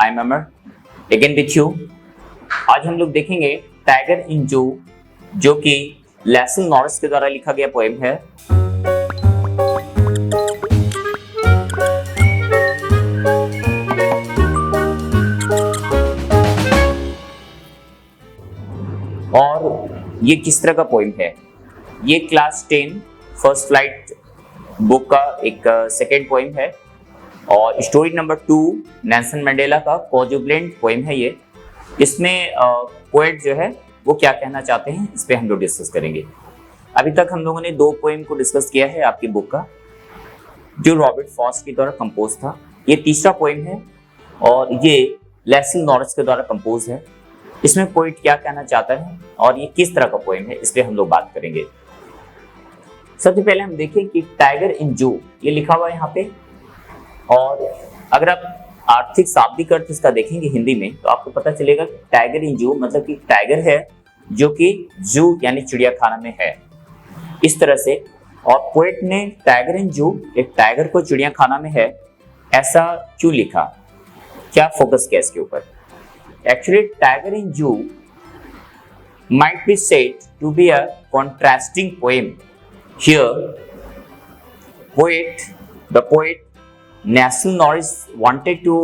I am Amar again with you. आज हम लोग देखेंगे टाइगर इन जू, जो कि लेसन नॉरिस के द्वारा लिखा गया पोएम है। और ये किस तरह का पोएम है? ये क्लास 10 फर्स्ट फ्लाइट बुक का एक सेकेंड पोएम है और स्टोरी नंबर 2 नेल्सन मंडेला का कोजुब्लेंट पोएम है ये। इसमें पोएट जो है वो क्या कहना चाहते हैं इस पे हम लोग डिस्कस करेंगे। अभी तक हम लोगों ने 2 पोएम को डिस्कस किया है आपकी बुक का, जो रॉबर्ट फ्रॉस्ट के द्वारा कंपोज था। ये तीसरा पोएम है और ये लेसन नॉरिस के द्वारा कंपोज है। इसमें पोएट क्या कहना चाहता है और ये किस तरह का पोएम है, इस पे हम लोग बात करेंगे। सबसे पहले हम देखें कि टाइगर इन जू ये लिखा हुआ है यहाँ पे, और अगर आप आर्थिक शाब्दिक अर्थ इसका देखेंगे हिंदी में तो आपको पता चलेगा कि टाइगर इन जू मतलब कि टाइगर है जो कि जू यानी चिड़ियाखाना में है, इस तरह से। और पोएट ने टाइगर इन जू, एक टाइगर को चिड़ियाखाना में है, ऐसा क्यों लिखा, क्या फोकस किया इसके ऊपर? एक्चुअली टाइगर इन जू might be said to be a contrasting poem. Here, the poet Nelson Norris wanted to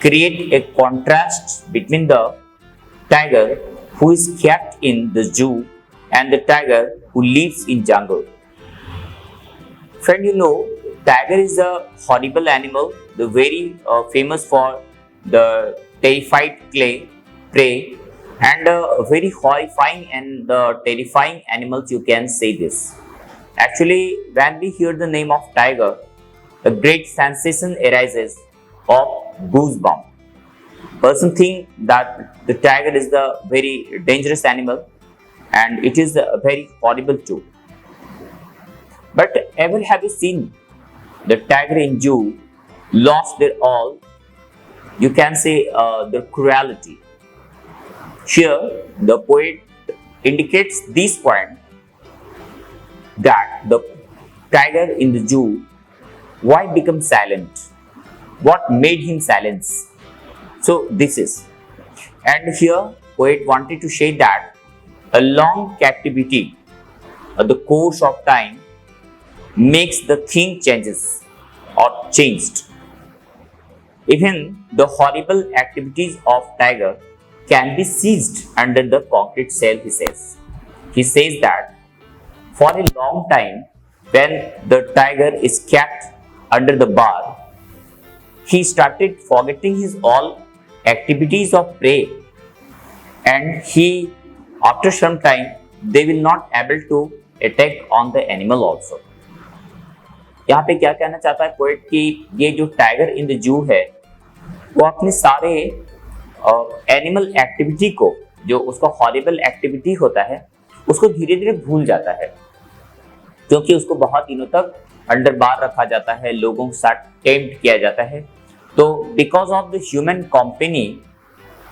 create a contrast between the tiger who is kept in the zoo and the tiger who lives in jungle. Friend, you know, tiger is a horrible animal, the very famous for the terrified prey, and very horrifying and terrifying animals, you can say this. Actually, when we hear the name of tiger, a great sensation arises of goosebump. Person think that the tiger is the very dangerous animal and it is very horrible too. But ever have you seen the tiger in zoo lost their all, you can say their cruelty? Here, the poet indicates this point that the tiger in the zoo, why become silent? What made him silence? So this is, and here poet wanted to say that a long captivity at the course of time makes the thing changes or changed. Even the horrible activities of tiger can be seized under the concrete shell, he says. He says that for a long time, when the tiger is kept under the bar, he started forgetting his all activities of prey, and he, after some time, they will not able to attack on the animal also. यहाँ पे क्या कहना चाहता है poet कि ये जो tiger in the जू है वो अपने सारे एनिमल एक्टिविटी को, जो उसका हॉरिबल एक्टिविटी होता है, उसको धीरे धीरे भूल जाता है, क्योंकि उसको बहुत दिनों तक अंडर बार रखा जाता है, लोगों के साथ टेम्प्ट किया जाता है। तो because of the human company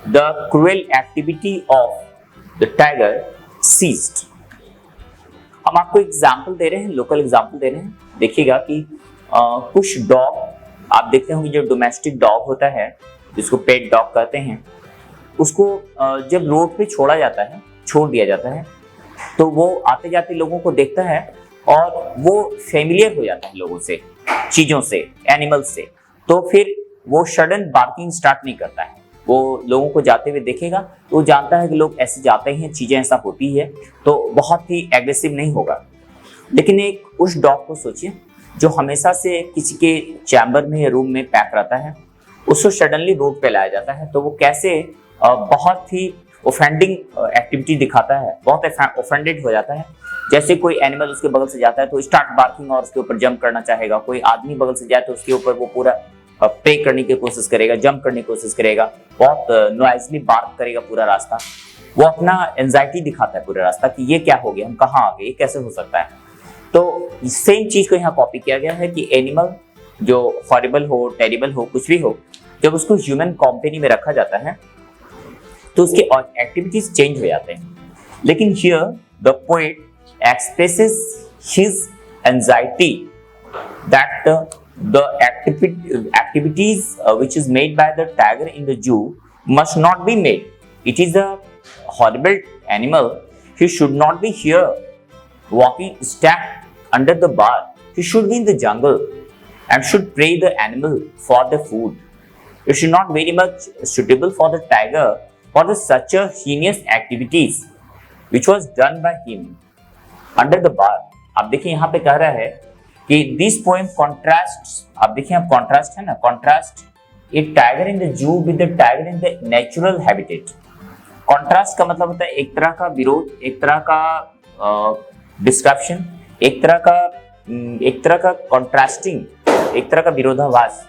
the cruel activity of the tiger ceased. हम आपको एग्जाम्पल दे रहे हैं, लोकल एग्जाम्पल दे रहे हैं। देखिएगा कि कुछ डॉग आप देखते होंगे, जो डोमेस्टिक डॉग होता है जिसको पेट डॉग कहते हैं, उसको जब रोड पे छोड़ दिया जाता है तो वो आते जाते लोगों को देखता है और वो फेमिलियर हो जाता है लोगों से, चीजों से, एनिमल्स से। तो फिर वो सडन बार्किंग स्टार्ट नहीं करता है। वो लोगों को जाते हुए देखेगा तो वो जानता है कि लोग ऐसे जाते हैं, चीजें ऐसा होती है, तो बहुत ही एग्रेसिव नहीं होगा। लेकिन एक उस डॉग को सोचिए जो हमेशा से किसी के चैम्बर में या रूम में पैक रहता है, उसको सडनली रोड पे लाया जाता है तो वो कैसे बहुत ही ऑफेंडिंग एक्टिविटी दिखाता है, बहुत ऑफेंडेड हो जाता है। जैसे कोई एनिमल उसके बगल से जाता है तो स्टार्ट बार्किंग और उसके ऊपर जंप करना चाहेगा। कोई आदमी बगल से जाए तो उसके ऊपर वो पूरा प्रे करने की कोशिश करेगा, जंप करने की कोशिश करेगा, बहुत नॉइजली बार्क करेगा पूरा रास्ता। वो अपना एंजाइटी दिखाता है पूरा रास्ता कि ये क्या हो गया, हम कहाँ आ गए, ये कैसे हो सकता है। तो सेम चीज को यहाँ कॉपी किया गया है कि एनिमल जो हॉरिबल हो, टेरिबल हो, कुछ भी हो, जब उसको ह्यूमन कंपनी में रखा जाता है तो उसके एक्टिविटीज चेंज हो जाते हैं। लेकिन here the poet expresses his anxiety that the the activities which is made by the tiger in the zoo must not be made. It is a horrible animal. He should not be here walking stacked under the bar. He should be in the jungle and should prey the animal for the food. It should not very much suitable for the tiger for the such a heinous activities which was done by him under the bar. अब देखिए यहाँ पे कह रहा है कि this poem contrast, आप देखिए आप कॉन्ट्रास्ट है ना, contrast A tiger in the जू with the tiger in the natural habitat. Contrast का मतलब होता है एक तरह का विरोध, एक तरह का डिस्क्रिप्शन, एक तरह का कॉन्ट्रास्टिंग, एक तरह का विरोधाभास।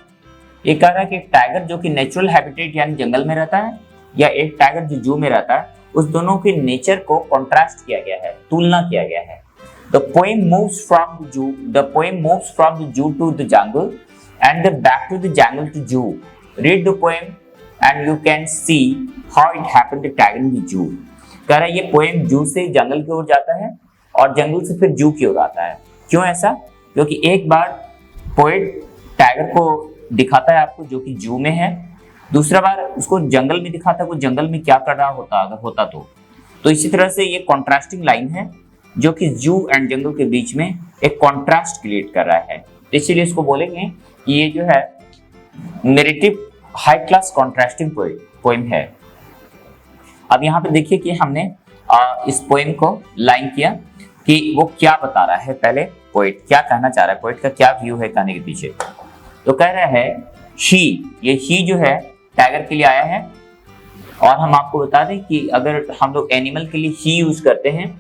ये कह रहा है कि टाइगर जो कि नेचुरल हैबिटेट यानी जंगल में रहता है या एक टाइगर जो जू में रहता है, उस दोनों के नेचर को कॉन्ट्रास्ट किया गया है, तुलना किया गया है। The poem moves from the zoo to the jungle and then back to the jungle to zoo. Read the poem and you can see how it happened to tiger in the zoo. कह रहा है ये poem जू से जंगल की ओर जाता है और जंगल से फिर जू की ओर आता है। क्यों ऐसा? क्योंकि एक बार पोएट टाइगर को दिखाता है आपको जो कि जू में है, दूसरा बार उसको जंगल में दिखाता है वो जंगल में क्या कर रहा होता अगर होता तो इसी तरह से ये कॉन्ट्रास्टिंग लाइन है जो कि जू एंड जंगल के बीच में एक कॉन्ट्रास्ट क्रिएट कर रहा है। इसीलिए इसको बोलेंगे कि ये जो है narrative high class contrasting poem है। अब यहाँ पे देखिए कि हमने इस पोएम को लाइन किया कि वो क्या बता रहा है, पहले पोएट क्या कहना चाह रहा है, पोएट का क्या व्यू है कहने के पीछे। तो कह रहा है ये ही जो है टाइगर के लिए आया है, और हम आपको बता दें कि अगर हम लोग एनिमल के लिए ही यूज करते हैं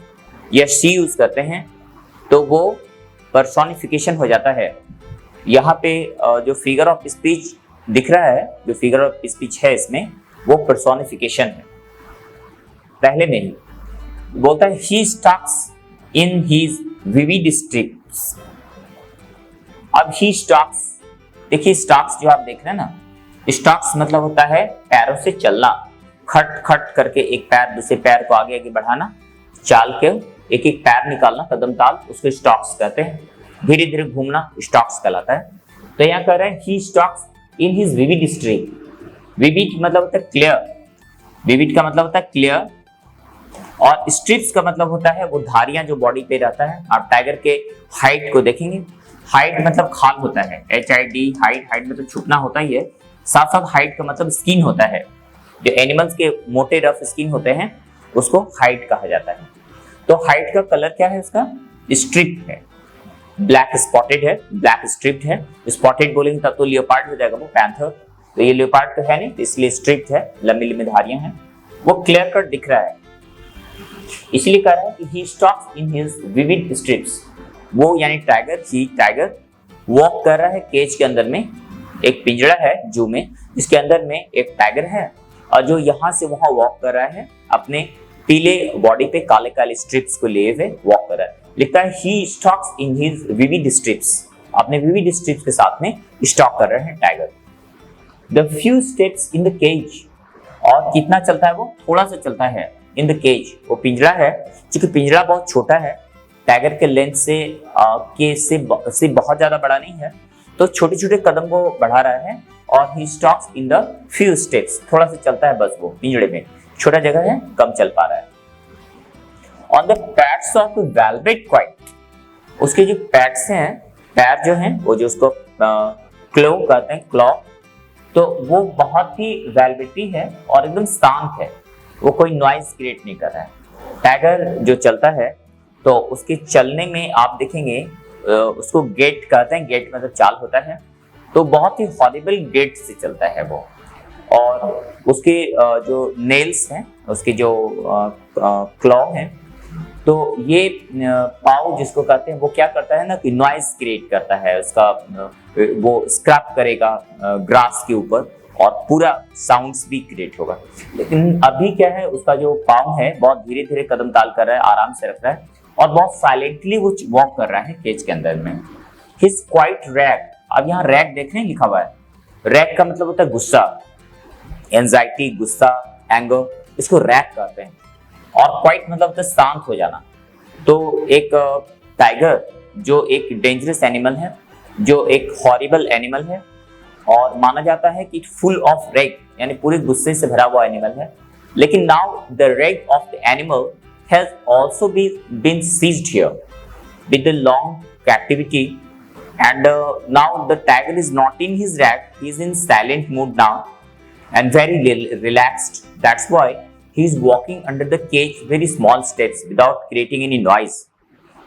या सी यूज करते हैं तो वो पर्सोनिफिकेशन हो जाता है। यहाँ पे जो फिगर ऑफ स्पीच दिख रहा है, जो फिगर ऑफ स्पीच है इसमें, वो पर्सोनिफिकेशन है। पहले में ही बोलता है he stalks in his vivid stripes. अब ही स्टॉक्स, देखिए स्टॉक्स जो आप देख रहे हैं ना, स्टॉक्स मतलब होता है पैरों से चलना, खट खट करके एक पैर दूसरे पैर को आगे आगे बढ़ाना, चाल के एक एक पैर निकालना, कदम ताल, उसको स्टॉक्स कहते हैं। धीरे धीरे घूमना स्टॉक्स कहलाता है। तो यहाँ कह रहे हैं he stalks in his vivid strip. Vivid मतलब होता है क्लियर, विविड का मतलब होता है क्लियर, और स्ट्रिप्स का मतलब होता है वो धारियां जो बॉडी पे रहता है। आप टाइगर के हाइट को देखेंगे, हाइट मतलब खाल होता है, HID हाइट, हाइट मतलब छुपना होता ही है, साथ साथ हाइट का मतलब स्किन होता है। जो एनिमल्स के मोटे रफ स्किन होते हैं उसको हाइट कहा जाता है। तो हाइट का कलर क्या है उसका? स्ट्रिप है, ब्लैक स्पॉटेड है, ब्लैक स्ट्रिप्ड है। स्पॉटेड बोलेंगे तब तो लियोपार्ड हो जाएगा वो, पैंथर। तो ये लियोपार्ड तो है नहीं, तो इसलिए स्ट्रिप्ड है, लंबी लंबी धारियां हैं, वो क्लियर कट दिख रहा है। इसलिए कह रहा है कि he stalks in his vivid stripes. वो यानी टाइगर वॉक कर रहा है केज के अंदर में। एक पिंजरा है जू में जिसके अंदर में एक टाइगर है, और जो यहाँ से वहां वॉक कर रहा है अपने पीले बॉडी पे काले काले स्ट्रिप्स को लिए हुए वॉक कर रहा है। लिखता है he stalks in his vivid stripes, अपने विविड स्ट्रिप्स के साथ में स्टॉक कर रहे हैं tiger. The few steps in the cage, और कितना चलता है वो? थोड़ा सा चलता है। इन द केज, वो पिंजरा है, क्योंकि पिंजरा बहुत छोटा है, टाइगर के लेंथ से बहुत ज्यादा बड़ा नहीं है, तो छोटे छोटे कदम वो बढ़ा रहा है। और he stalks in the few steps, थोड़ा सा चलता है बस, वो पिंजड़े में छोटा जगह है, कम चल पा रहा है। On the pads of velvet quite, उसके जो पैड्स हैं, पैर जो हैं वो जो उसको क्लो कहते हैं, क्लॉ, तो वो बहुत ही वेलवेटी है और एकदम शांत है, वो कोई नॉइज क्रिएट नहीं कर रहा है। टाइगर जो चलता है तो उसके चलने में आप देखेंगे उसको गेट कहते हैं, गेट मतलब चाल होता है, तो बहुत ही हॉरिबल गेट से चलता है वो। और उसके जो नेल्स हैं, उसके जो क्लॉ हैं, तो ये पाव जिसको कहते हैं वो क्या करता है ना कि नॉइज क्रिएट करता है उसका, वो स्क्रैप करेगा ग्रास के ऊपर और पूरा साउंड्स भी क्रिएट होगा। लेकिन अभी क्या है, उसका जो पाव है बहुत धीरे धीरे कदम ताल कर रहा है, आराम से रख रहा है और बहुत साइलेंटली वो वॉक कर रहा है केज के अंदर में। हिज क्वाइट रैग, अब यहाँ रैग देख रहे हैं लिखा हुआ है, रैग का मतलब होता है गुस्सा, एंजाइटी, गुस्सा, एंगर, इसको रैग कहते हैं। और क्वाइट मतलब होता है शांत हो जाना। तो एक टाइगर जो एक डेंजरस एनिमल है, जो एक हॉरिबल एनिमल है और माना जाता है कि फुल ऑफ रेग, यानी पूरे गुस्से से भरा हुआ एनिमल है। लेकिन now the rage of the animal has also been ceased here with the long captivity and now the tiger is not in his rag, he is in silent mood now and very relaxed. That's why he is walking under the cage very small steps without creating any noise.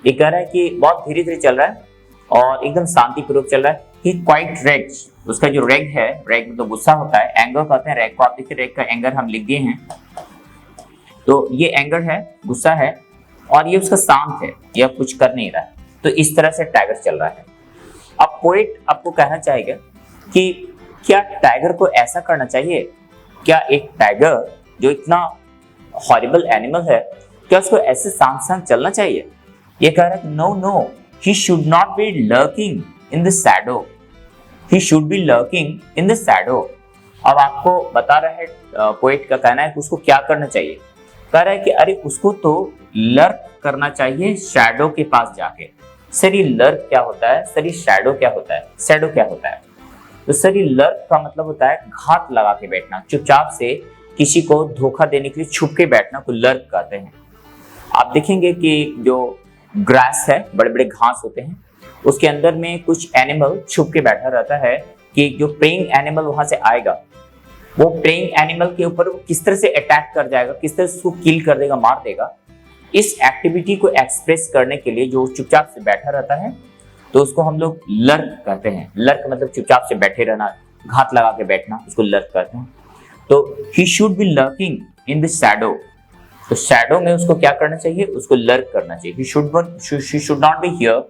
ये कह रहा है कि बहुत धीरे धीरे चल रहा है और एकदम शांतिपूर्वक चल रहा है। He quite rags, उसका जो रेग है, रेग में तो गुस्सा होता है, एंगर कहते हैं रेग को। आप देखिए रेग का एंगर हम लिख दिए हैं, तो ये एंगर है, गुस्सा है, और ये उसका शांत है, यह कुछ कर नहीं रहा है। तो इस तरह से टाइगर चल रहा है। अब पोएट आपको कहना चाहेगा कि क्या टाइगर को ऐसा करना चाहिए? क्या एक टाइगर जो इतना हॉरिबल एनिमल है, क्या उसको ऐसे शांत शांत चलना चाहिए? ये कह रहा है no no, he should not be lurking in the shadow, he should be lurking in the shadow. अब आपको बता रहा है, पोएट का कहना है कि उसको क्या करना चाहिए। कह रहा है कि अरे उसको तो लर्क करना चाहिए शैडो के पास जाके। सर ये लर्क क्या होता है? सर ये शैडो क्या होता है? शैडो क्या होता है? तो सर ये लर्क का मतलब होता है घात लगा के बैठना, चुपचाप से किसी को धोखा देने के लिए छुप के बैठना को लर्क कहते हैं। आप देखेंगे कि जो ग्रास है, बड़े बड़े घास होते हैं, उसके अंदर में कुछ एनिमल छुप के बैठा रहता है कि जो प्रेइंग एनिमल वहां से आएगा, वो प्रेइंग एनिमल के ऊपर वो किस तरह से अटैक कर जाएगा, किस तरह से उसको किल कर देगा, मार देगा। इस एक्टिविटी को एक्सप्रेस करने के लिए जो चुपचाप से बैठा रहता है, तो उसको हम लोग लर्क कहते हैं। लर्क मतलब चुपचाप से बैठे रहना, घात लगा के बैठना, उसको लर्क कहते हैं। तो ही should be lurking in the shadow, तो शैडो में उसको क्या करना चाहिए? उसको लर्क करना चाहिए। ही should not be here,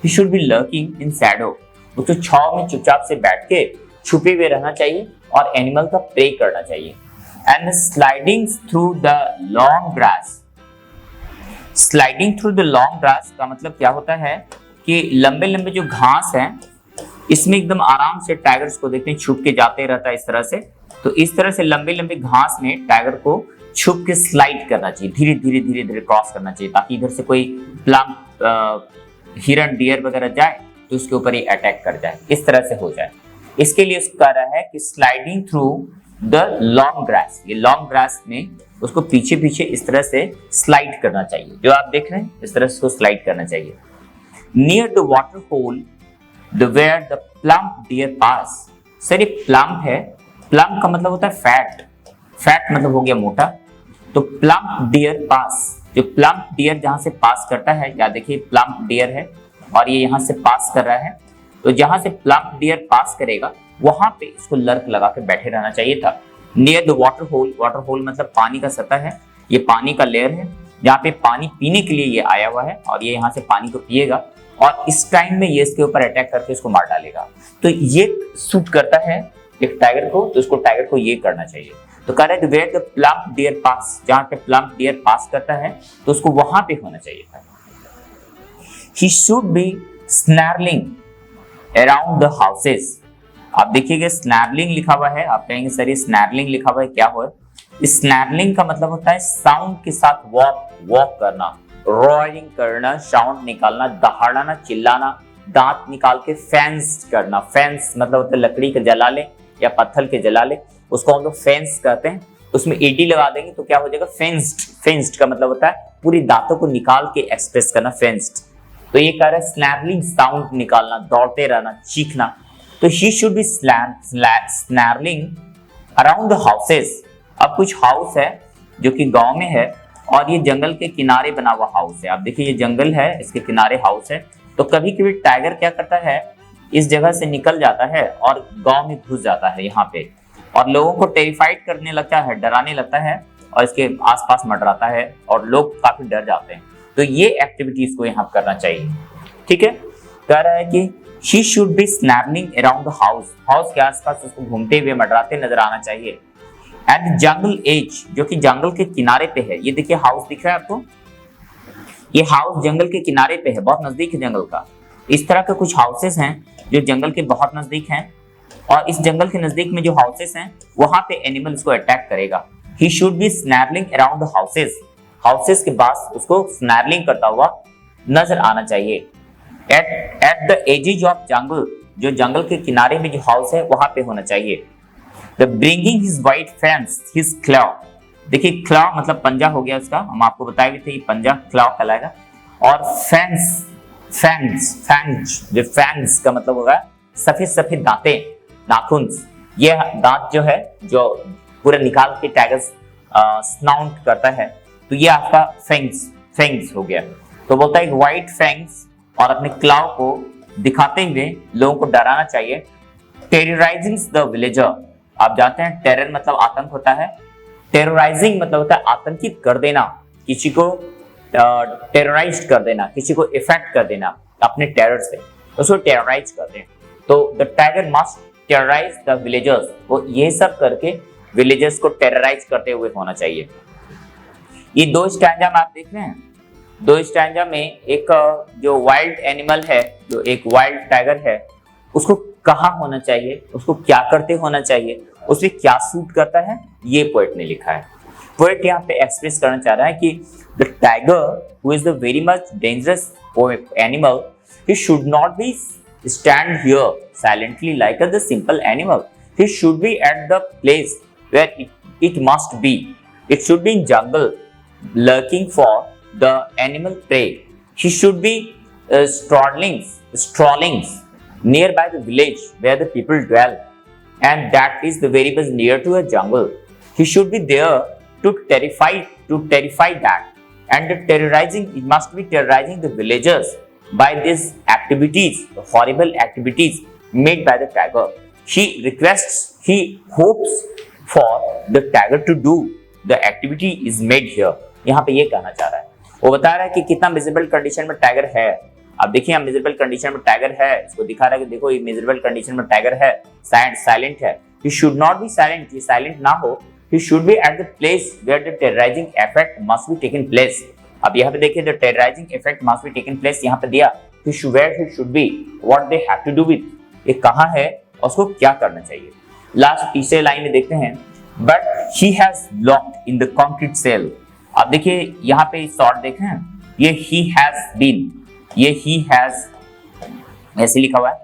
he should be lurking in shadow. उसको छांव में चुपचाप से बैठ के छुपे हुए रहना चाहिए और एनिमल का प्रे करना चाहिए। And sliding through the long grass, sliding through the long grass का मतलब क्या होता है कि लंबे लंबे जो घास है, इसमें एकदम आराम से टाइगर्स को देखते हैं छुप के जाते रहता है इस तरह से। तो इस तरह से लंबे लंबे घास में टाइगर को छुप के स्लाइड करना चाहिए, धीरे धीरे धीरे धीरे क्रॉस करना चाहिए, ताकि इधर से कोई प्लम हिरन डियर वगैरह जाए तो उसके ऊपर ये अटैक कर जाए, इस तरह से हो जाए। इसके लिए उसको कह रहा है कि sliding through the long grass, ये लॉन्ग ग्रास में उसको पीछे पीछे इस तरह से स्लाइड करना चाहिए, जो आप देख रहे हैं इस तरह से उसको स्लाइड करना चाहिए। Near the water hole the where the plump deer pass, sir ये प्लम्प है, प्लम्प का मतलब होता है फैट, फैट मतलब हो गया मोटा। तो प्लम्प डियर पास, जो प्लम्प डियर जहां से पास करता है, या देखिए प्लम्प डियर है और ये यहाँ से पास कर रहा है, तो जहां से प्लम्प डियर पास करेगा वहां पे इसको लर्क लगा के बैठे रहना चाहिए था। Near the water hole, water hole मतलब पानी का सतह है, ये पानी का लेयर है जहाँ पे पानी पीने के लिए ये आया हुआ है और ये यहाँ से पानी को पिएगा और इस टाइम में ये इसके ऊपर अटैक करके इसको मार डालेगा। तो ये सूट करता है एक टाइगर को, तो उसको टाइगर को ये करना चाहिए। तो कह रहा है वेयर द प्लम्प डियर पास, जहाँ पे प्लम्प डियर पास करता है तो उसको वहां पे होना चाहिए था। He should be snarling around the houses, आप देखिएगा स्नैरलिंग लिखा हुआ है, आप कहेंगे सर ये स्नैरलिंग लिखा हुआ है क्या हुआ? स्नैरलिंग का मतलब होता है साउंड के साथ वॉक, वॉक करना, रॉयरिंग करना, साउंड निकालना, दहाड़ना, चिल्लाना, दांत निकाल के फेंस करना। फेंस मतलब होता है लकड़ी के जला ले या पत्थर के जला ले, उसको हम लोग फेंस कहते हैं। उसमें एडी लगा देंगे तो क्या हो जाएगा? फेंस्ड। फेंस्ड का मतलब होता है पूरी दांतों को निकाल के एक्सप्रेस करना, फेंस्ड। तो ये कह रहा है स्नैरलिंग साउंड निकालना, दौड़ते रहना, चीखना। तो he should be snarling around the houses। अब कुछ हाउस है जो कि गांव में है और ये जंगल के किनारे बना हुआ हाउस है। आप देखिए ये जंगल है, इसके किनारे हाउस है। तो कभी कभी टाइगर क्या करता है, इस जगह से निकल जाता है और गांव में घुस जाता है यहाँ पे, और लोगों को टेरिफाइड करने लगता है, डराने लगता है और इसके आसपास मंडराता है और लोग काफी डर जाते हैं। तो ये एक्टिविटीज को यहाँ करना चाहिए, ठीक है। कह रहा है कि She should be snarling around the house, house के आसपास उसको घूमते हुए मंडराते नजर आना चाहिए। एंड जंगल एज, जो कि जंगल के किनारे पे है, ये देखिए हाउस दिख रहा है आपको, ये हाउस जंगल के किनारे पे है, बहुत नजदीक है जंगल का। इस तरह के कुछ हाउसेस हैं जो जंगल के बहुत नजदीक हैं और इस जंगल के नजदीक में जो हाउसेस हैं वहां पे एनिमल उसको अटैक करेगा। He should be snarling around the houses, houses के पास उसको स्नैरलिंग करता हुआ नजर आना चाहिए। एट द एजेज ऑफ जंगल, जो जंगल के किनारे में जो हाउस है वहां पे होना चाहिए। The bringing his white fangs his claw, देखिए क्लॉ मतलब पंजा हो गया उसका, हम आपको बताए भी थे ये पंजा क्लॉ कहलाएगा। और फैंस, फैंस फैंस जो फैंस का मतलब होगा सफेद सफेद दांतें, नाखून, ये दांत जो है जो पूरा निकाल के टाइगर स्नाउट करता है, तो ये आपका फैंग्स, फैंग्स हो गया। तो बोलता है व्हाइट फैंग्स और अपने क्लाव को दिखाते हुए लोगों को डराना चाहिए। टेरराइजिंग द विलेजर, आप जानते हैं टेरर मतलब आतंक होता है, टेरराइजिंग मतलब होता है आतंकित कर देना, किसी को टेरराइज कर देना, किसी को इफेक्ट कर देना अपने टेरर से, उसको टेरराइज कर दें। तो the tiger must terrorise the villagers, वो ये सब करके विलेजर्स को टेरराइज करते हुए होना चाहिए। ये दो स्टैंजा में आप देख रहे हैं, दो स्टैंजा में एक जो वाइल्ड एनिमल है, जो एक वाइल्ड टाइगर है, उसको कहाँ होना चाहिए, उसको क्या करते होना चाहिए, उसमें क्या सूट करता है, ये पोएट ने लिखा है। पोएट यहाँ पे एक्सप्रेस करना चाह रहा है कि the tiger who is the very much dangerous animal, he should not be stand here silently like the simple animal. He should be at the place where it must be. It should be in jungle lurking for the animal prey. He should be strolling nearby the village where the people dwell, and that is the very much near to a jungle. He should be there to terrify that, and he must be terrorizing the villagers by these activities, the horrible activities made by the tiger. He hopes for the tiger to do the activity is made here. यहाँ पे ये कहना चाह रहा है, वो बता रहा है कि कितना मिजरेबल कंडीशन में टाइगर है। अब देखिए यहाँ मिजरेबल कंडीशन में टाइगर है, इसको दिखा रहा है कि देखो ये मिजरेबल कंडीशन में टाइगर है, साइलेंट है। He should not be silent, ये साइलेंट ना हो। He should be at the place where the terrorizing effect must be taken place. अब यहाँ पे देखिए the terrorizing effect must be taken place, यहाँ पे दिया where he should be, what they have to do with, ये कहाँ है और उसको क्या करना चाहिए। लास्ट तीसरे लाइन में देखते हैं, but he has locked in the concrete cell। अब देखिए यहाँ पे शॉर्ट देखें, ये he has been, ये he has ऐसे लिखा हुआ है,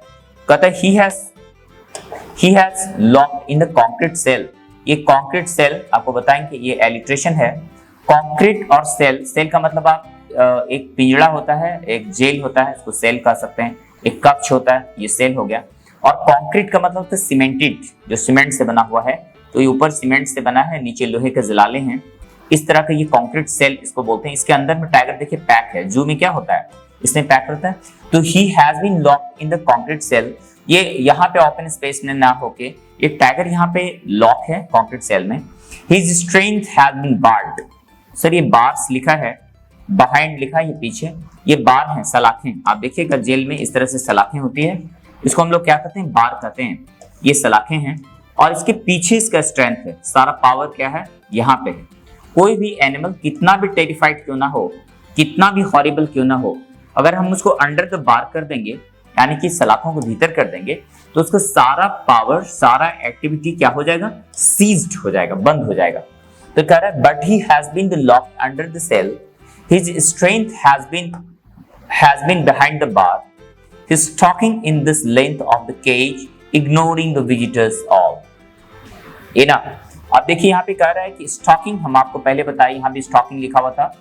कहता है he has locked in the concrete cell। ये concrete cell आपको बताएंगे ये एलिट्रेशन है। कंक्रीट और सेल का मतलब आप एक पिंजड़ा होता है, एक जेल होता है, इसको सेल कह सकते हैं, एक कक्ष होता है, ये सेल हो गया। और कंक्रीट का मतलब होता है सीमेंटेड, जो सीमेंट से बना हुआ है, तो ये ऊपर सीमेंट से बना है, नीचे लोहे के जलाले हैं, इस तरह का ये कंक्रीट सेल इसको बोलते हैं। इसके अंदर में टाइगर देखिए पैक है, जू में क्या होता है, इसमें पैक होता है। तो he has been locked in the concrete cell, ये यहाँ पे ओपन स्पेस में ना होके ये टाइगर यहाँ पे लॉक है कंक्रीट सेल में। His strength has been barred, sir ये बार्स लिखा है, बिहाइंड लिखा है, ये पीछे, ये बार हैं, सलाखें। आप देखिएगा जेल में इस तरह से सलाखें होती है, इसको हम लोग क्या कहते हैं, बार कहते हैं। ये सलाखें हैं और इसके पीछे इसका स्ट्रेंथ है, सारा पावर क्या है यहाँ पे है। कोई भी एनिमल कितना भी टेरिफाइड क्यों ना हो, कितना भी हॉरिबल क्यों ना हो, अगर हम उसको अंडर द बार कर देंगे, यानी कि सलाखों को भीतर कर देंगे, तो उसका सारा पावर, सारा एक्टिविटी क्या हो जाएगा, सीज्ड हो जाएगा, बंद हो जाएगा। तो कह रहा है but he has been locked under the cell, his strength has been behind the bar, he is talking in this length of the cage, ignoring the visitors all. ये ना, अब देखिए यहाँ पे कह रहा है कि स्टॉकिंग, हम आपको पहले बताया, यहाँ भी स्टॉकिंग लिखा हुआ था।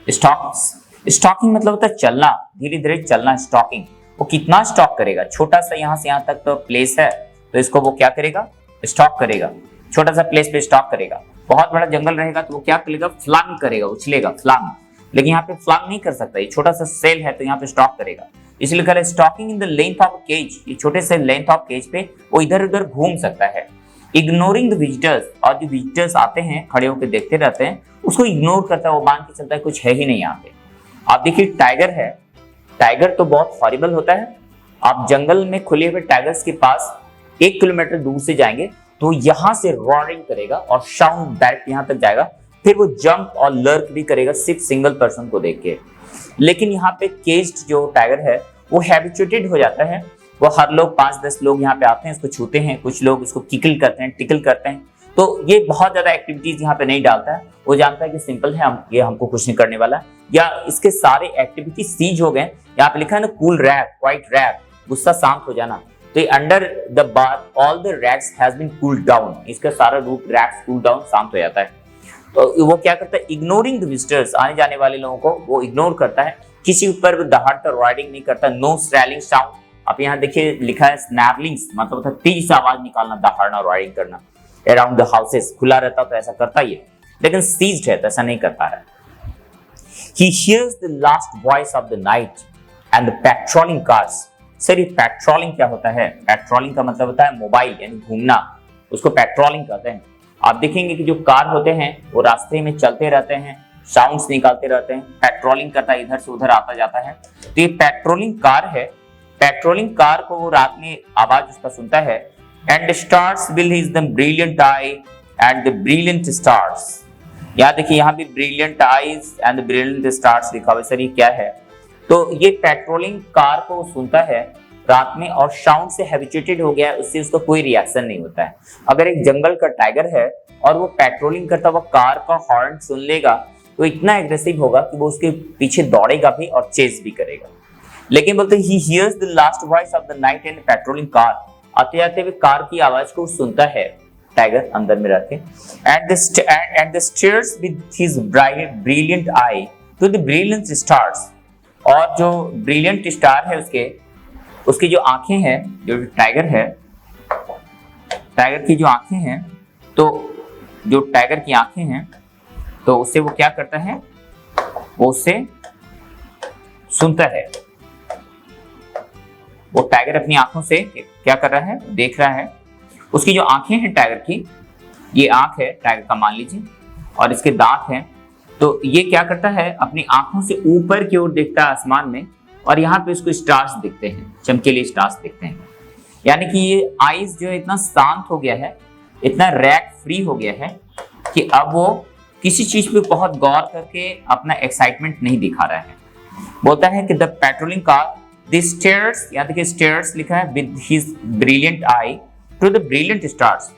स्टॉकिंग मतलब होता है चलना, धीरे धीरे चलना। स्टॉकिंग, वो कितना स्टॉक करेगा, छोटा सा यहाँ से यहाँ तक तो प्लेस है, तो इसको वो क्या करेगा, स्टॉक करेगा, छोटा सा प्लेस पे स्टॉक करेगा। बहुत बड़ा जंगल रहेगा तो वो क्या करेगा, फ्लांग करेगा, उछलेगा, फ्लांग। लेकिन यहाँ पे फ्लांग नहीं कर सकता, ये छोटा सा सेल है तो यहाँ पे स्टॉक करेगा, इसलिए कह रहा है stalking in the length of cage, ये छोटे से लेंथ ऑफ केज पे वो इधर उधर घूम सकता है। इग्नोरिंग द विजिटर्स, और जो विजिटर्स आते हैं खड़े होकर देखते रहते हैं, उसको इग्नोर करता है, वो मान के चलता है कुछ है ही नहीं यहाँ पे। आप देखिए टाइगर है, टाइगर तो बहुत हॉरिबल होता है। आप जंगल में खुले हुए टाइगर्स के पास 1 किलोमीटर दूर से जाएंगे तो यहाँ से रॉरिंग करेगा और साउंड डायरेक्ट यहाँ तक जाएगा, फिर वो जंप और लर्क भी करेगा सिर्फ सिंगल पर्सन को देख के। लेकिन यहाँ पे केज्ड जो टाइगर है वो हैबिचुएटेड हो जाता है, वो हर लोग 5-10 लोग यहाँ पे आते हैं, इसको छूते हैं, कुछ लोग इसको किकल करते हैं, टिकल करते हैं, तो ये बहुत ज्यादा एक्टिविटीज यहाँ पे नहीं डालता है, वो जानता है कि सिंपल है, हम ये हमको कुछ नहीं करने वाला, या इसके सारे एक्टिविटी सीज हो गए। यहाँ पे लिखा है ना कूल रैट, क्वाइट रैट, गुस्सा शांत हो जाना, तो ये under the bar all the rats has been cooled down, इसका सारा रूप रैट्स कूल डाउन, शांत हो जाता है। तो वो क्या करता है, इग्नोरिंग द विजिटर्स, आने जाने वाले लोगों को वो इग्नोर करता है, किसी ऊपर दहाड़ता राइडिंग नहीं करता, नो स्नैरलिंग साउंड। आप यहाँ देखिए लिखा है स्नैरलिंग्स, मतलब होता है तेज आवाज निकालना, दहाड़ना, राइडिंग करना। अराउंड द हाउसेस, खुला रहता तो ऐसा करता ही है, लेकिन सीज्ड है तो ऐसा नहीं कर पा रहा है। He hears the last voice of the night and the patrolling cars. Sir ये पेट्रोलिंग क्या होता है? पेट्रोलिंग का मतलब होता है मोबाइल यानी घूमना, उसको पेट्रोलिंग कहते हैं। आप देखेंगे कि जो कार होते हैं वो रास्ते में चलते रहते हैं, साउंड्स निकालते रहते हैं, पेट्रोलिंग करता है, इधर से उधर आता जाता है, तो ये पेट्रोलिंग कार है। पेट्रोलिंग कार को वो रात में आवाज उसका सुनता है। And stars will his the brilliant I and the brilliant stars. यहाँ देखिए, यहाँ भी brilliant eyes and brilliant stars लिखा हुआ है। सर ये क्या है? तो ये पेट्रोलिंग कार को सुनता है रात में और साउंड से हैबिचुएटेड हो गया है, उससे उसको कोई रिएक्शन नहीं होता है। अगर एक जंगल का टाइगर है और वो पेट्रोलिंग करता हुआ कार का हॉर्न सुन लेगा तो इतना एग्रेसिव होगा कि वो उसके पीछे दौड़ेगा भी और चेस भी करेगा। लेकिन बोलते he hears the last voice of the night in patrolling car, आते जाते हुए कार की आवाज को सुनता है टाइगर अंदर में रहते, and the stares with his brilliant eye to the brilliant stars. और जो ब्रिलियंट स्टार है उसकी जो आंखें हैं, जो टाइगर है, टाइगर की जो आंखें हैं, तो जो टाइगर की आंखें हैं तो उससे वो क्या करता है, वो उससे सुनता है। वो टाइगर अपनी आंखों से क्या कर रहा है, देख रहा है। उसकी जो आंखें हैं टाइगर की, ये आंख है टाइगर का मान लीजिए, और इसके दांत हैं, तो ये क्या करता है, अपनी आंखों से ऊपर की ओर देखता है आसमान में, और यहाँ पे उसको स्टार्स दिखते हैं, चमकीले स्टार्स दिखते हैं। यानी कि ये आईज जो है इतना शांत हो गया है, इतना रैक फ्री हो गया है कि अब वो किसी चीज पे बहुत गौर करके अपना एक्साइटमेंट नहीं दिखा रहा है। बोलता है कि the patrolling car the stares, यहाँ देखिए स्टेयर्स लिखा है, with his brilliant eye to the brilliant stars.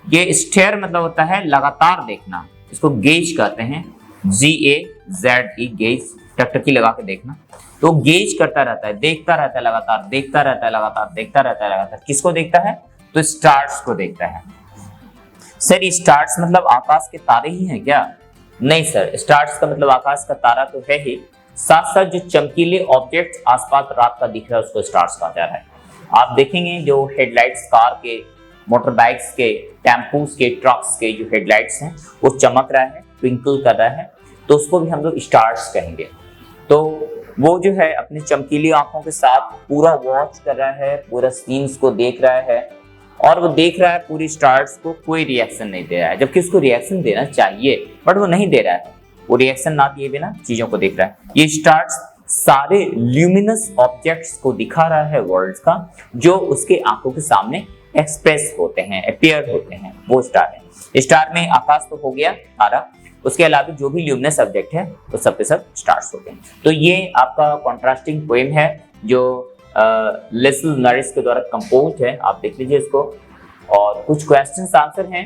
ये स्टेयर मतलब होता है लगातार देखना, इसको गेज कहते हैं, GAZE, गेज, टकटकी लगा के देखना। तो गेज करता रहता है, देखता रहता है लगातार, देखता रहता है लगातार, देखता रहता है लगातार। किसको देखता है? तो स्टार्स को देखता है। सर ये स्टार्स मतलब आकाश के तारे ही हैं क्या? नहीं सर, स्टार्स का मतलब आकाश का तारा तो है ही, साथ साथ जो चमकीले ऑब्जेक्ट आसपास रात का दिख रहा है उसको स्टार्स कहा जा रहा है। आप देखेंगे जो हेडलाइट्स कार के, मोटर बाइक्स के, टेम्पूस के, ट्रक्स के जो हेडलाइट्स हैं वो चमक रहा है, ट्विंकल कर रहा है, तो उसको भी हम लोग स्टार्स कहेंगे। तो वो जो है अपनी चमकीली आंखों के साथ पूरा वॉच कर रहा है, पूरा सीन्स को देख रहा है, और वो देख रहा है पूरी स्टार्स को, कोई रिएक्शन नहीं दे रहा है, जबकि उसको रिएक्शन देना चाहिए बट वो नहीं दे रहा है। वो रिएक्शन ना दिए बिना चीजों को देख रहा है। ये स्टार्स सारे ल्यूमिनस ऑब्जेक्ट्स को दिखा रहा है वर्ल्ड का, जो उसके आंखों के सामने एक्सप्रेस होते हैं, अपीयर होते हैं, वो स्टार है। स्टार में आकाश तो हो गया तारा, उसके अलावा जो भी ल्यूमिनस ऑब्जेक्ट है वो सब के सब स्टार्स हो गए। तो ये आपका कॉन्ट्रास्टिंग पोएम है जो लेस्ली नॉरिस के द्वारा कंपोज्ड है, आप देख लीजिए इसको। और कुछ क्वेश्चंस आंसर हैं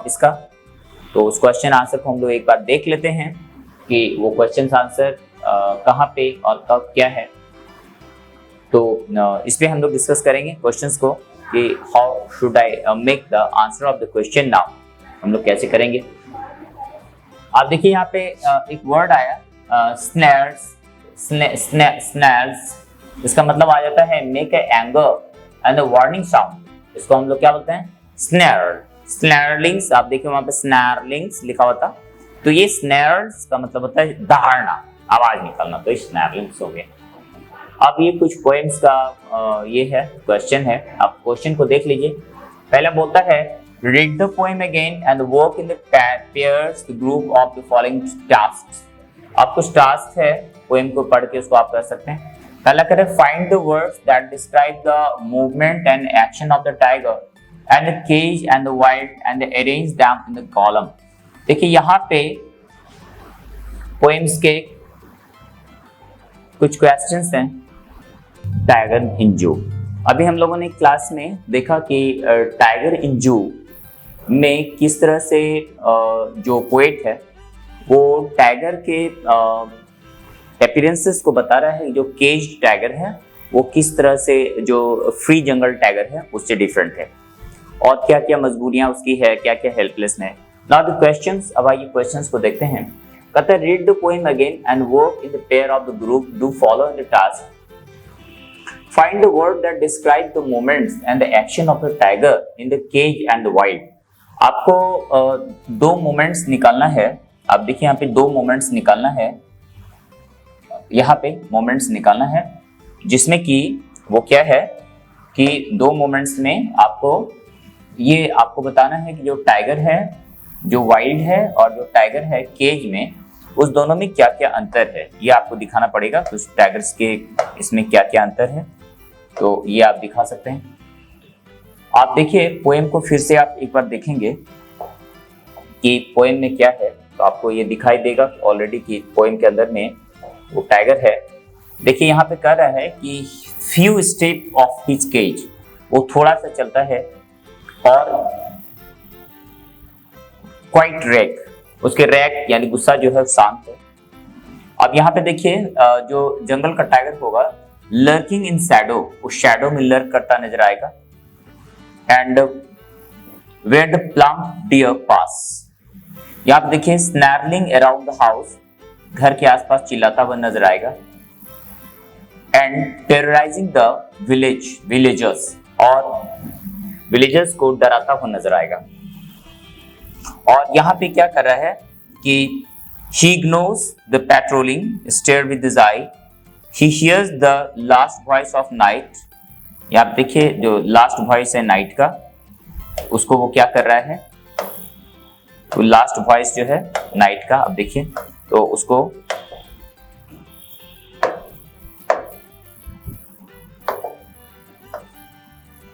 इसका, तो उस क्वेश्चन आंसर को हम लोग एक बार देख लेते हैं कि वो क्वेश्चन आंसर कहाँ पे और कब क्या है। तो इस पे हम लोग डिस्कस करेंगे क्वेश्चंस को कि how should I make the answer of the question now, हम लोग कैसे करेंगे। आप देखिए यहाँ पे एक वर्ड आया स्नैर्स, स्नैर्स, इसका मतलब आ जाता है make a anger and a warning sound. इसको हम लोग क्या बोलते हैं? स्नैर, स्नैरलिंग्स। आप देखिए वहां पे स्नैरलिंग्स लिखा हुआ था, तो ये स्नैर्स का मतलब होता है दहाड़ना, आवाज निकालना, तो स्नैरलिंग्स हो गया। अब ये कुछ पोएम्स का ये है क्वेश्चन है, आप क्वेश्चन को देख लीजिए। पहला बोलता है read the poem again and work in the pairs the group of the following tasks। आपको टास्क है, पोएम को पढ़ के उसको आप कर सकते हैं। पहला करें find the words that describe the movement and action of the tiger and the cage and the wild and arrange them in the column। देखिए यहाँ पे पोएम्स के कुछ क्वेश्चंस हैं। टाइगर इन जू, अभी हम लोगों ने क्लास में देखा कि टाइगर इन जू में किस तरह से जो पोएट है वो टाइगर के अपीयरेंसेस को बता रहा है। जो केज टाइगर है वो किस तरह से जो फ्री जंगल टाइगर है उससे डिफरेंट है, और क्या क्या मजबूरियां उसकी है, क्या क्या हेल्पलेस है। नाउ द क्वेश्चंस, अब आइए क्वेश्चंस को देखते हैं। कहता है read the poem again and work in the pair of the group, do follow the task, find the word that describe the moments and the action of the tiger in the cage and the wild. आपको दो moments निकालना है। आप देखिए यहाँ पे दो moments निकालना है, यहाँ पे मोमेंट्स निकालना है, जिसमें कि वो क्या है कि दो मोमेंट्स में आपको ये आपको बताना है कि जो टाइगर है, जो वाइल्ड है, और जो टाइगर है केज में, उस दोनों में क्या क्या अंतर है ये आपको दिखाना पड़ेगा। तो टाइगर्स के इसमें क्या क्या अंतर है तो ये आप दिखा सकते हैं। आप देखिए पोएम को फिर से आप एक बार देखेंगे कि पोएम में क्या है, तो आपको ये दिखाई देगा ऑलरेडी कि पोएम के अंदर में वो टाइगर है। देखिए यहाँ पे कह रहा है कि few step of his cage, वो थोड़ा सा चलता है, और क्वाइट रैक, उसके रैक यानी गुस्सा जो है शांत है। अब यहाँ पे देखिए जो जंगल का टाइगर होगा लर्किंग इन शैडो, उस शैडो में लर्क करता नजर आएगा। And where the plump deer pass, यहाँ पे देखिए स्नैरलिंग अराउंड द हाउस, घर के आसपास चिल्लाता हुआ नजर आएगा। एंड टेरराइजिंग द विलेजर्स, और विलेजर्स को डराता हुआ नजर आएगा। और यहाँ पे क्या कर रहा है कि he ignores the patrolling, stare with his eye, he hears the last voice of night। यहाँ पे देखिए जो लास्ट वॉइस है नाइट का, उसको वो क्या कर रहा है, तो लास्ट वॉइस जो है नाइट का, अब देखिए तो उसको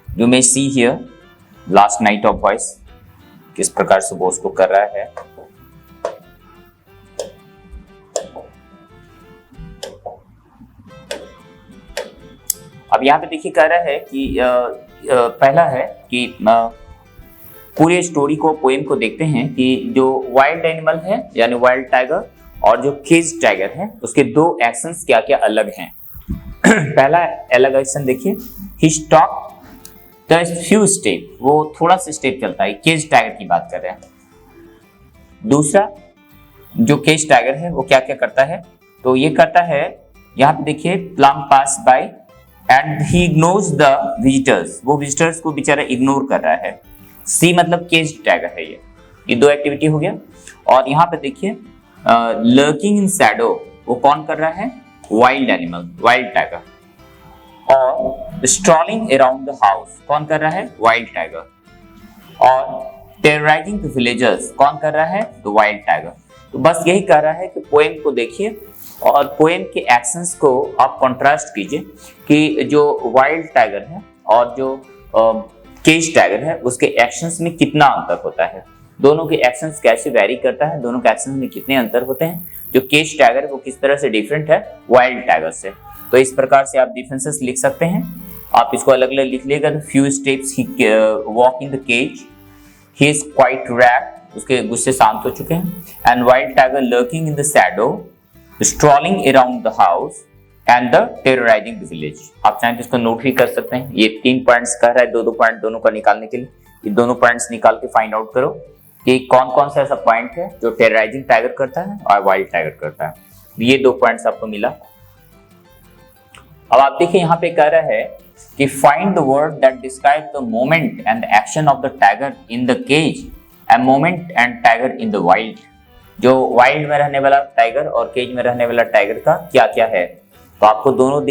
you may see here last night of voice, किस प्रकार से वो उसको कर रहा है। अब यहाँ पे देखिए कह रहा है कि पहला है कि पूरे स्टोरी को, पोएम को देखते हैं कि जो वाइल्ड एनिमल है यानी वाइल्ड टाइगर और जो केज टाइगर है उसके दो एक्शंस क्या क्या अलग हैं। पहला अलग एक्शन देखिए, ही स्टॉप द फ्यू स्टेप, वो थोड़ा सा स्टेप चलता है, केज टाइगर की बात कर रहे हैं। दूसरा जो केज टाइगर है वो क्या क्या करता है, तो ये करता है यहाँ पे देखिए plum pass by and he ignores the visitors, वो विजिटर्स को बेचारा इग्नोर कर रहा है। सी मतलब केज टाइगर है ये दो एक्टिविटी हो गया। और यहाँ पे देखिए लर्किंग इन शैडो, वो कौन कर रहा है, वाइल्ड एनिमल, वाइल्ड टाइगर। और स्ट्रॉलिंग अराउंड द हाउस कौन कर रहा है, वाइल्ड टाइगर। और टेरराइजिंग द विलेजर्स कौन कर रहा है, तो वाइल्ड टाइगर। तो बस यही कह रहा है कि पोएम को देखिए और पोएम के एक्शंस को आप कंट्रास्ट कीजिए कि जो वाइल्ड टाइगर है और जो केज टाइगर है उसके एक्शंस में कितना अंतर होता है, दोनों के एक्शंस कैसे वैरी करता है, दोनों के एक्शंस में कितने अंतर होते हैं। जो केज टाइगर है वो किस तरह से डिफरेंट है वाइल्ड टाइगर से। तो इस प्रकार से आप डिफरेंसेस लिख सकते हैं। आप इसको अलग अलग लिख लेगा। Few steps he walk in the cage, he is quite wrapped, उसके गुस्से शांत हो चुके हैं। And wild tiger lurking in the shadow, strolling around the house and the terrorising the village. आप चाहें तो इसको नोट भी कर सकते हैं। ये 3 पॉइंट्स कह रहा है, दो पॉइंट दोनों का निकालने के लिए ये दोनों पॉइंट्स निकाल के फाइंड आउट करो कि कौन कौन सा ऐसा पॉइंट है जो टेरराइजिंग टाइगर करता है और वाइल्ड टाइगर करता है। ये 2 पॉइंट्स आपको मिला। अब आप देखिए यहाँ पे कह रहा है कि find the word that describe the moment and action of the tiger in the cage and moment and tiger in the wild. जो वाइल्ड में रहने वाला टाइगर और केज में रहने वाला टाइगर का क्या क्या है, तो आपको दोनों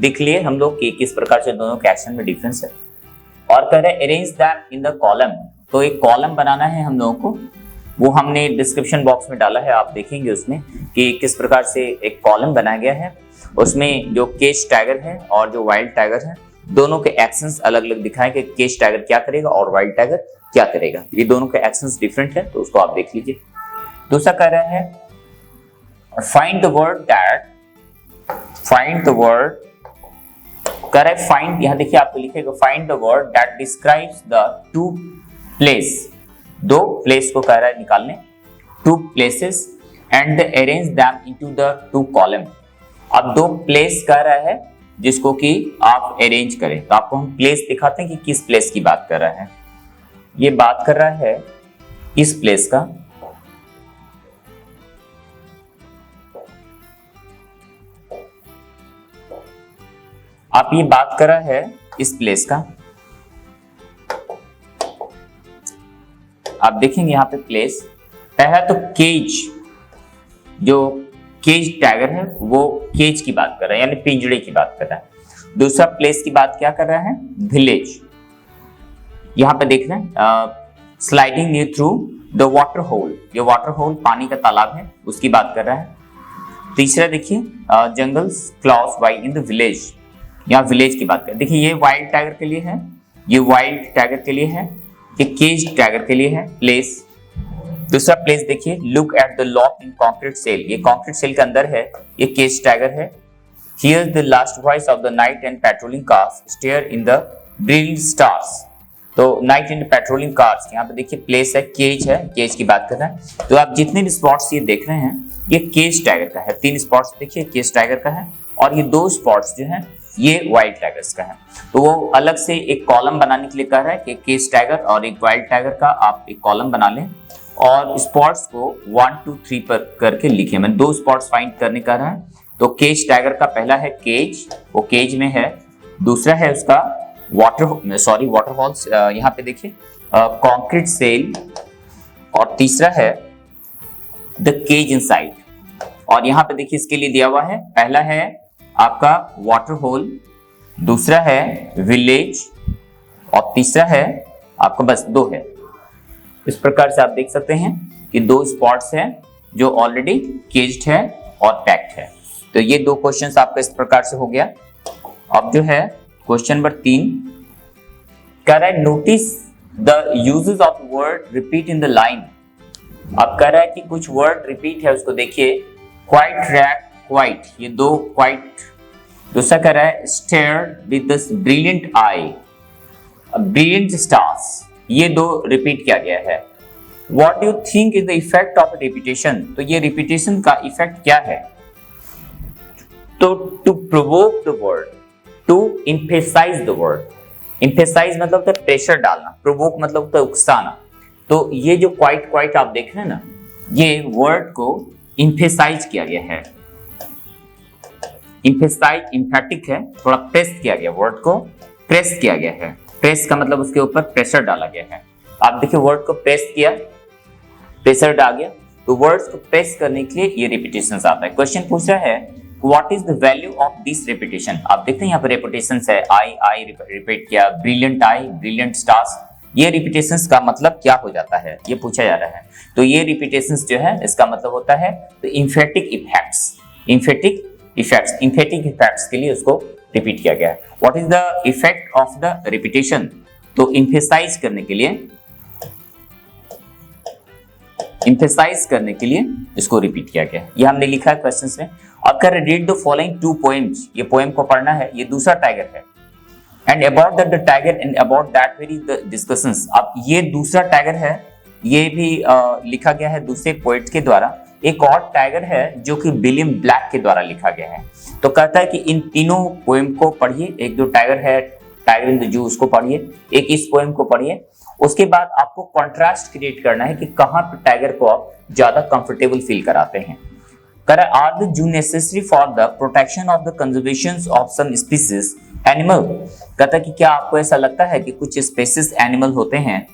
दिख लिए हम लोग कि किस प्रकार से दोनों के एक्शन में डिफरेंस है। और कह रहे arrange that in the column, तो एक कॉलम बनाना है हम लोगों को, वो हमने डिस्क्रिप्शन बॉक्स में डाला है, आप देखेंगे उसमें कि किस प्रकार से एक कॉलम बनाया गया है। उसमें जो केज टाइगर है और जो वाइल्ड टाइगर है दोनों के एक्शंस अलग अलग दिखाए कि केज टाइगर क्या करेगा और वाइल्ड टाइगर क्या करेगा। ये दोनों के एक्शंस डिफरेंट है, तो उसको आप देख लीजिए। दूसरा कह रहा है find the word that, find the word, कह रहा है फाइंड, यहाँ देखिए आपको लिखेगा find the word that describes the 2 place, दो प्लेस को कह रहा है निकालने, two places and arrange them into the two column. अब दो प्लेस कह रहा है जिसको कि आप अरेंज करें, तो आपको हम प्लेस दिखाते हैं कि किस प्लेस की बात कर रहा है। ये बात कर रहा है इस प्लेस का, आप ये बात कर रहा है इस प्लेस का। आप देखेंगे यहाँ पे प्लेस, पहला तो केज, जो केज टाइगर है वो केज की बात कर रहा है यानी पिंजड़े की बात कर रहा है। दूसरा प्लेस की बात क्या कर रहा है, विलेज। यहाँ पे देख रहे हैं sliding new through the water hole, ये वाटर होल पानी का तालाब है उसकी बात कर रहा है। तीसरा देखिए jungles clause wild in the village, यहाँ विलेज की बात कर, देखिए ये वाइल्ड टाइगर के लिए है, ये वाइल्ड टाइगर के लिए है, ये केज टाइगर के लिए है प्लेस। दूसरा प्लेस देखिए, look at the lock in concrete cell, ये कॉन्क्रीट सेल के अंदर है, ये केज टाइगर है। Here the last voice of the night and patrolling cars stare in the brilliant stars, तो नाइट एंड पेट्रोलिंग कार्स, यहाँ पे देखिए प्लेस है, केज की बात कर रहा है। तो आप जितने भी स्पॉट्स ये देख रहे हैं ये केज टाइगर का है, 3 स्पॉट्स देखिए केज टाइगर का है, और ये 2 स्पॉट्स जो है ये वाइल्ड टाइगर्स का है। तो वो अलग से एक कॉलम बनाने के लिए कह रहा है कि केज टाइगर और एक वाइल्ड टाइगर का आप एक कॉलम बना लें और स्पॉट्स को 1 2 3 पर करके लिखे। मैं 2 स्पॉट्स फाइंड करने का रहा है। तो केज टाइगर का पहला है केज, वो केज में है। दूसरा है उसका वाटर हॉल्स, यहाँ पे देखिए कॉन्क्रीट सेल, और तीसरा है द केज इनसाइड। और यहाँ पे देखिए इसके लिए दिया हुआ है, पहला है आपका वाटर होल, दूसरा है विलेज, और तीसरा है आपका, बस 2 है। इस प्रकार से आप देख सकते हैं कि 2 स्पॉट्स हैं जो ऑलरेडी केज्ड है और पैक्ड है। तो ये 2 क्वेश्चंस आपका इस प्रकार से हो गया। अब जो है क्वेश्चन नंबर 3 कह रहा है notice the uses of word repeat in the line. अब कह रहा है कि कुछ वर्ड रिपीट है, उसको देखिए, क्वाइट, रैक, क्वाइट, ये 2 क्वाइट। दूसरा कह रहा है stare with the brilliant eye, brilliant stars, ये 2 रिपीट किया गया है। What do you think is the effect of repetition, तो ये रिपीटेशन का इफेक्ट क्या है? तो to provoke the word, to emphasise the word, emphasise मतलब होता है प्रेशर डालना, प्रोवोक मतलब होता है उकसाना। तो ये जो क्वाइट आप देख रहे हैं ना, ये वर्ड को एम्फेसाइज किया गया है, एम्फेसाइज एम्फेटिक है, थोड़ा प्रेस किया गया, वर्ड को प्रेस किया गया है। प्रेस का मतलब उसके ऊपर प्रेशर डाला गया है। आप देखिए वर्ड को प्रेस किया, प्रेशर डाल गया, तो वर्ड्स को प्रेस करने के लिए ये रिपीटेशंस आता है। क्वेश्चन पूछ रहा है what is the value of this repetition. आप देखते हैं यहाँ पर रिपीटेशंस है, आई रिपीट किया, ब्रिलियंट आई, ब्रिलियंट स्टार्स, ये रिपीटेशंस का मतलब क्या हो जाता है, ये पूछा जा रहा है। तो ये रिपीटेशंस जो है इसका मतलब होता है तो एम्फेटिक इफेक्ट्स, एम्फेटिक इफेक्ट्स के लिए उसको रिपीट किया गया है। What is the effect of the repetition, तो एम्फेसाइज करने के लिए इसको रिपीट किया गया है। ये हमने लिखा है क्वेश्चंस में। अब कर रीड द फॉलोइंग 2 पोएम्स, ये पोएम को पढ़ना है, ये दूसरा टाइगर है। And about the tiger and about that very the discussions. अब ये दूसरा टाइगर है, ये भी लिखा गया है दूसरे पोएट के द्वारा। एक और टाइगर है जो कि विलियम ब्लैक के द्वारा लिखा गया है। तो कहता है कि इन तीनों पोएम को पढ़िए, एक जो टाइगर है टाइगर इन द जू उसको पढ़िए, एक इस पोएम को पढ़िए। उसके बाद आपको कॉन्ट्रास्ट क्रिएट करना है कि कहां पर टाइगर को आप ज्यादा कंफर्टेबल फील कराते हैं। Are the zoo necessary for the protection of the conservation of some species animal. कहता है कि क्या आपको ऐसा लगता है कि कुछ स्पीसीज एनिमल होते हैं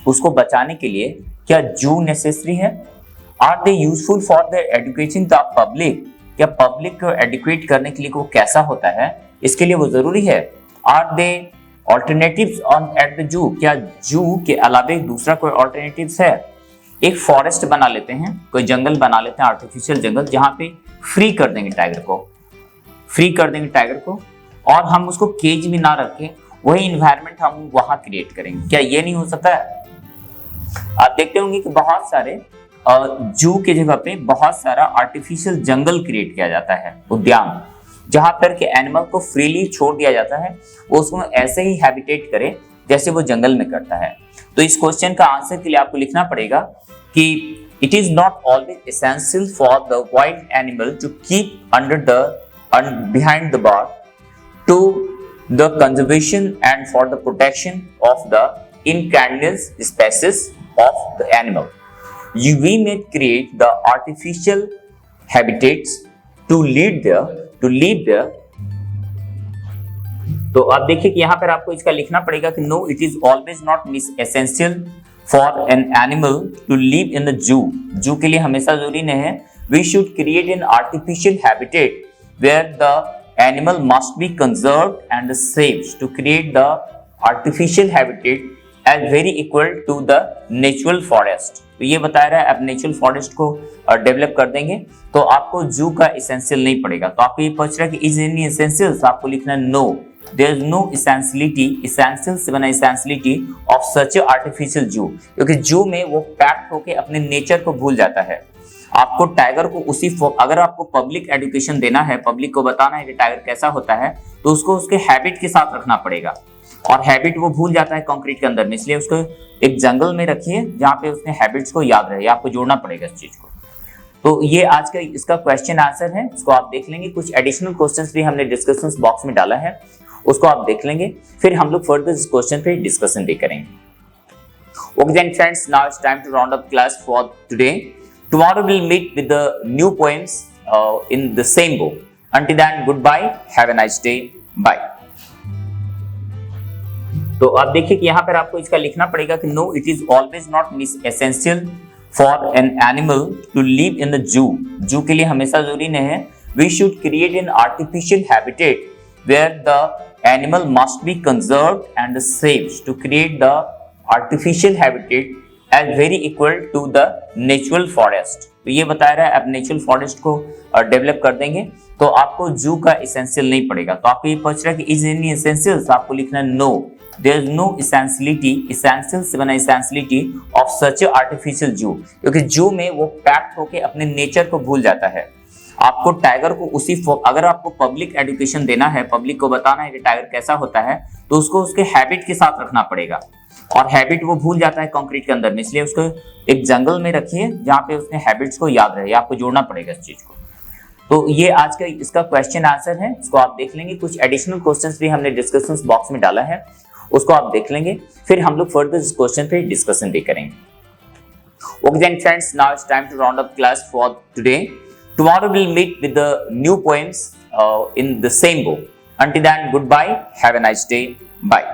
उसको बचाने के लिए क्या जू नेसेसरी है? Are they useful for the education the public, क्या पब्लिक को एडुकेट करने के लिए वो कैसा होता है, इसके लिए वो जरूरी है। Are they alternatives on at the zoo, क्या जू के अलावा दूसरा कोई ऑल्टरनेटिव्स है? एक फॉरेस्ट बना लेते हैं, कोई जंगल बना लेते हैं, आर्टिफिशियल जंगल, जहां पे फ्री कर देंगे टाइगर को, और हम उसको केज में ना रखें, वही इन्वायरमेंट हम वहां क्रिएट करेंगे। क्या ये नहीं हो सकता है? आप देखते होंगे कि बहुत सारे जू के जगह पे बहुत सारा आर्टिफिशियल जंगल क्रिएट किया जाता है, उद्यान, जहां पर के एनिमल को फ्रीली छोड़ दिया जाता है, वो उसको ऐसे ही हैबिटेट करे जैसे वो जंगल में करता है। तो इस क्वेश्चन का आंसर के लिए आपको लिखना पड़ेगा कि it is not always essential for the wild animal to keep under the behind the bar to the conservation and for the protection of the इनकैंडियस species of the animal. We may create the artificial habitats to live there। तो अब देखिए कि यहाँ पर आपको इसका लिखना पड़ेगा कि no it is always not essential for an animal to live in the zoo के लिए हमेशा जरूरी नहीं है। We should create an artificial habitat where the animal must be conserved and saved to create the artificial habitat as very equal to the natural forest. तो ये बता रहा है आप नेचुरल फॉरेस्ट को डेवलप कर देंगे तो आपको जू का एसेंशियल नहीं पड़ेगा। तो आपको ये पूछ रहा है कि इज एनी एसेंशियल, तो आपको लिखना है no, there is no essentiality, essential से बना essentiality of such a artificial zoo, क्योंकि जू में वो पैक्ट होके अपने नेचर को भूल जाता है। आपको टाइगर को अगर आपको पब्लिक एजुकेशन देना है, पब्लिक को बताना है कि टाइगर कैसा होता है, तो उसको उसके हैबिट के साथ रखना पड़ेगा और हैबिट वो भूल जाता है कंक्रीट के अंदर में, इसलिए उसको एक जंगल में रखिए जहां पे उसके हैबिट्स को याद रहे। आपको जोड़ना पड़ेगा इस चीज को। तो ये आज का इसका क्वेश्चन आंसर है, इसको आप देख लेंगे। कुछ एडिशनल क्वेश्चंस भी हमने डिस्कशन बॉक्स में डाला है, उसको आप देख लेंगे, फिर हम लोग फर्दर इस क्वेश्चन पे डिस्कशन भी करेंगे। Okay then friends, now it's time to round up class for today. Tomorrow will meet with the new poems in the same book. Until then, goodbye, have a nice day, bye। तो अब देखिए कि यहाँ पर आपको इसका लिखना पड़ेगा कि no it is always not essential for an animal to live in the zoo के लिए हमेशा जरूरी नहीं है। We should create an artificial habitat where the animal must be conserved and saved to create the artificial habitat as very equal to the natural forest. तो ये बता रहा है आप नेचुरल फॉरेस्ट को डेवलप कर देंगे तो आपको जू का एसेंशियल नहीं पड़ेगा। तो आपको ये पूछ रहा है कि इज एनी एसेंशियल, तो आपको लिखना है no, there is no essentiality, essential से बना essentiality of such a artificial zoo, क्योंकि जू में वो पैक्ट होके अपने नेचर को भूल जाता है। आपको टाइगर को अगर आपको पब्लिक एजुकेशन देना है, पब्लिक को बताना है कि टाइगर कैसा होता है, तो उसको उसके हैबिट के साथ रखना पड़ेगा और हैबिट वो भूल जाता है कंक्रीट के अंदर में, इसलिए उसको एक जंगल में रखिए जहां पे उसने हैबिट्स को याद रहे। आपको जोड़ना पड़ेगा इस चीज को। तो ये आज का इसका क्वेश्चन आंसर है, इसको आप देख लेंगे। कुछ एडिशनल क्वेश्चंस भी हमने डिस्कशन बॉक्स में डाला है, उसको आप देख लेंगे, फिर हम लोग फर्दर इस क्वेश्चन पे डिस्कशन भी करेंगे। Okay then friends, now it's time to round up class for today. Tomorrow will meet with the new poems in the same book. Until then, goodbye, have a nice day, bye।